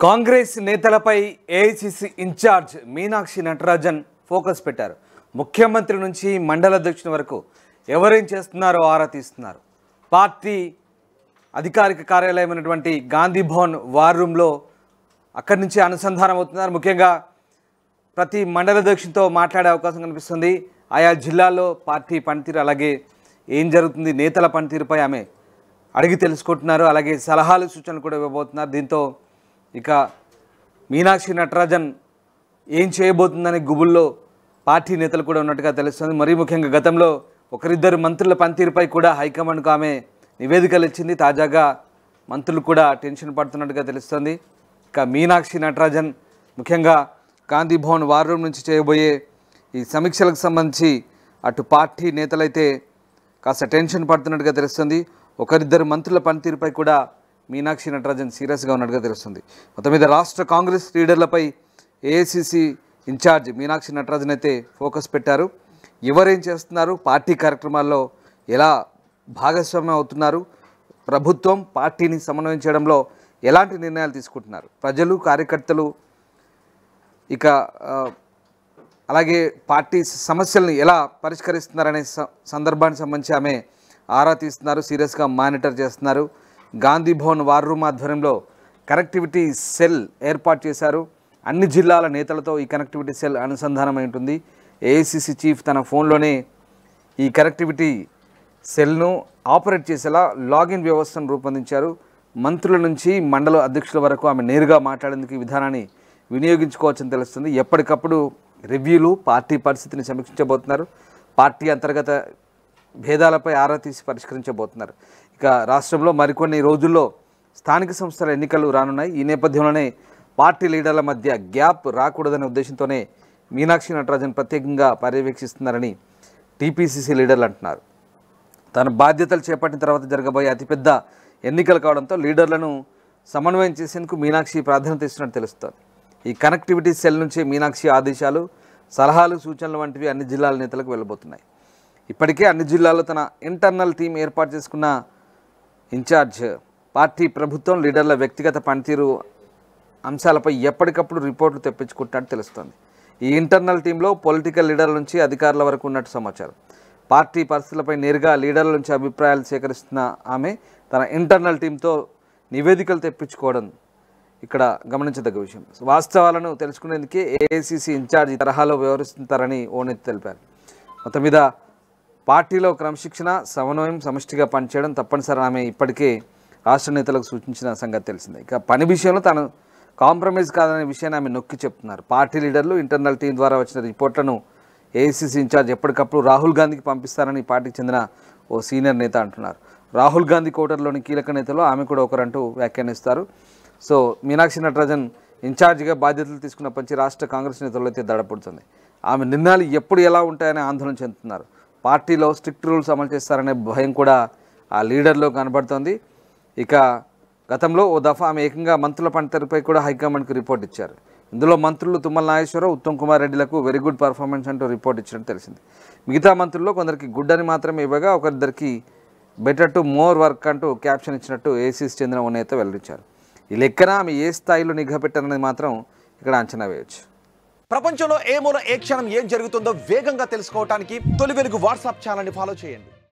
కాంగ్రెస్ నేతలపై AICC incharge Meenakshi Natarajan focus పెట్టారు. ముఖ్యమంత్రి నుంచి మండల అధ్యక్షుని వరకు ఎవరేం చేస్తున్నారో ఆరా తీస్తున్నారు. పార్టీ అధికారిక కార్యాలయమైనటువంటి గాంధీ భవన్ వార్ రూమ్లో అక్కడి నుంచి అనుసంధానం అవుతున్నారు. ముఖ్యంగా ప్రతి మండల అధ్యక్షునితో మాట్లాడే అవకాశం కనిపిస్తుంది. ఆయా జిల్లాల్లో పార్టీ పనితీరు, అలాగే ఏం జరుగుతుంది, నేతల పనితీరుపై ఆమె అడిగి తెలుసుకుంటున్నారు. అలాగే సలహాలు సూచనలు కూడా ఇవ్వబోతున్నారు. దీంతో ఇక మీనాక్షి నటరాజన్ ఏం చేయబోతుందనే గుబుల్లో పార్టీ నేతలు కూడా ఉన్నట్టుగా తెలుస్తుంది. మరీ ముఖ్యంగా గతంలో ఒకరిద్దరు మంత్రుల పనితీరుపై కూడా హైకమాండ్కు ఆమె నివేదికలు ఇచ్చింది. తాజాగా మంత్రులు కూడా టెన్షన్ పడుతున్నట్టుగా తెలుస్తుంది. ఇక మీనాక్షి నటరాజన్ ముఖ్యంగా గాంధీ భవన్ వార్ రూమ్ నుంచి చేయబోయే ఈ సమీక్షలకు సంబంధించి అటు పార్టీ నేతలైతే కాస్త టెన్షన్ పడుతున్నట్టుగా తెలుస్తుంది. ఒకరిద్దరు మంత్రుల పనితీరుపై కూడా మీనాక్షి నటరాజన్ సీరియస్గా ఉన్నట్టుగా తెలుస్తుంది. మొత్తం మీద రాష్ట్ర కాంగ్రెస్ లీడర్లపై ఏఐసిసి ఇన్ఛార్జ్ మీనాక్షి నటరాజన్ అయితే ఫోకస్ పెట్టారు. ఎవరేం చేస్తున్నారు, పార్టీ కార్యక్రమాల్లో ఎలా భాగస్వామ్యం అవుతున్నారు, ప్రభుత్వం పార్టీని సమన్వయం చేయడంలో ఎలాంటి నిర్ణయాలు తీసుకుంటున్నారు, ప్రజలు కార్యకర్తలు ఇక అలాగే పార్టీ సమస్యలను ఎలా పరిష్కరిస్తున్నారనే సందర్భానికి సంబంధించి ఆమె ఆరా తీస్తున్నారు, సీరియస్గా మానిటర్ చేస్తున్నారు. గాంధీ భవన్ వార్ రూమ్ ఆధ్వర్యంలో కనెక్టివిటీ సెల్ ఏర్పాటు చేశారు. అన్ని జిల్లాల నేతలతో ఈ కనెక్టివిటీ సెల్ అనుసంధానమై ఉంటుంది. ఏఐసిసి చీఫ్ తన ఫోన్లోనే ఈ కనెక్టివిటీ సెల్ను ఆపరేట్ చేసేలా లాగిన్ వ్యవస్థను రూపొందించారు. మంత్రుల నుంచి మండల అధ్యక్షుల వరకు ఆమె నేరుగా మాట్లాడేందుకు ఈ విధానాన్ని వినియోగించుకోవచ్చని తెలుస్తుంది. ఎప్పటికప్పుడు రివ్యూలు, పార్టీ పరిస్థితిని సమీక్షించబోతున్నారు. పార్టీ అంతర్గత భేదాలపై ఆరా తీసి పరిష్కరించబోతున్నారు. ఇక రాష్ట్రంలో మరికొన్ని రోజుల్లో స్థానిక సంస్థల ఎన్నికలు రానున్నాయి. ఈ నేపథ్యంలోనే పార్టీ లీడర్ల మధ్య గ్యాప్ రాకూడదనే ఉద్దేశంతోనే మీనాక్షి నటరాజన్ ప్రత్యేకంగా పర్యవేక్షిస్తున్నారని టీపీసీసీ లీడర్లు అంటున్నారు. తన బాధ్యతలు చేపట్టిన తర్వాత జరగబోయే అతిపెద్ద ఎన్నికలు కావడంతో లీడర్లను సమన్వయం చేసేందుకు మీనాక్షి ప్రాధాన్యత ఇస్తున్నట్టు తెలుస్తోంది. ఈ కనెక్టివిటీ సెల్ నుంచి మీనాక్షి ఆదేశాలు, సలహాలు, సూచనలు వంటివి అన్ని జిల్లాల నేతలకు వెళ్ళబోతున్నాయి. ఇప్పటికే అన్ని జిల్లాల్లో తన ఇంటర్నల్ టీం ఏర్పాటు చేసుకున్న ఇన్ఛార్జ్ పార్టీ, ప్రభుత్వం, లీడర్ల వ్యక్తిగత పనితీరు అంశాలపై ఎప్పటికప్పుడు రిపోర్టులు తెప్పించుకుంటున్నట్టు తెలుస్తోంది. ఈ ఇంటర్నల్ టీంలో పొలిటికల్ లీడర్ల నుంచి అధికారుల వరకు ఉన్నట్టు సమాచారం. పార్టీ పరిస్థితులపై నేరుగా లీడర్ల నుంచి అభిప్రాయాలు సేకరిస్తున్న ఆమె తన ఇంటర్నల్ టీంతో నివేదికలు తెప్పించుకోవడం ఇక్కడ గమనించదగ్గ విషయం. వాస్తవాలను తెలుసుకునేందుకే ఏఐసిసి ఇన్ఛార్జ్ ఈ తరహాలో వ్యవహరిస్తుంటారని ఓ నేత తెలిపారు. మొత్తం మీద పార్టీలో క్రమశిక్షణ, సమన్వయం, సమిష్టిగా పనిచేయడం తప్పనిసరి ఆమె ఇప్పటికే రాష్ట్ర నేతలకు సూచించిన సంగతి తెలిసిందే. ఇక పని విషయంలో తాను కాంప్రమైజ్ కాదనే విషయాన్ని ఆమె నొక్కి చెప్తున్నారు. పార్టీ లీడర్లు ఇంటర్నల్ టీం ద్వారా వచ్చిన రిపోర్ట్లను ఏఐసిసి ఇన్ఛార్జ్ ఎప్పటికప్పుడు రాహుల్ గాంధీకి పంపిస్తారని పార్టీకి చెందిన ఓ సీనియర్ నేత అంటున్నారు. రాహుల్ గాంధీ కోటర్లోని కీలక నేతలు ఆమె కూడా ఒకరంటూ వ్యాఖ్యానిస్తారు. సో మీనాక్షి నటరాజన్ ఇన్ఛార్జిగా బాధ్యతలు తీసుకున్నప్పటి నుంచి రాష్ట్ర కాంగ్రెస్ నేతలు అయితే దడపడుతుంది. ఆమె నిర్ణయాలు ఎప్పుడు ఎలా ఉంటాయని ఆందోళన చెందుతున్నారు. పార్టీలో స్ట్రిక్ట్ రూల్స్ అమలు చేస్తారనే భయం కూడా ఆ లీడర్లో కనబడుతోంది. ఇక గతంలో ఓ దఫా ఆమె ఏకంగా మంత్రుల పనితీరుపై కూడా హైకమాండ్కి రిపోర్ట్ ఇచ్చారు. ఇందులో మంత్రులు తుమ్మల నాగేశ్వరరావు, ఉత్తమ్ కుమార్ రెడ్డిలకు వెరీ గుడ్ పర్ఫార్మెన్స్ అంటూ రిపోర్ట్ ఇచ్చినట్టు తెలిసింది. మిగతా మంత్రుల్లో కొందరికి గుడ్ అని మాత్రమే ఇవ్వగా ఒకరిద్దరికి బెటర్ టు మోర్ వర్క్ అంటూ క్యాప్షన్ ఇచ్చినట్టు ఏసీసీ చెందిన ఓ నేత వెల్లడించారు. ఈ లెక్కన ఆమె ఏ స్థాయిలో నిఘా పెట్టారనేది మాత్రం ఇక్కడ అంచనా వేయవచ్చు. ప్రపంచంలో ఏ మూల ఏ క్షణం ఏం జరుగుతుందో వేగంగా తెలుసుకోవడానికి తొలి వెలుగు వాట్సాప్ ఛానల్ని ఫాలో చేయండి.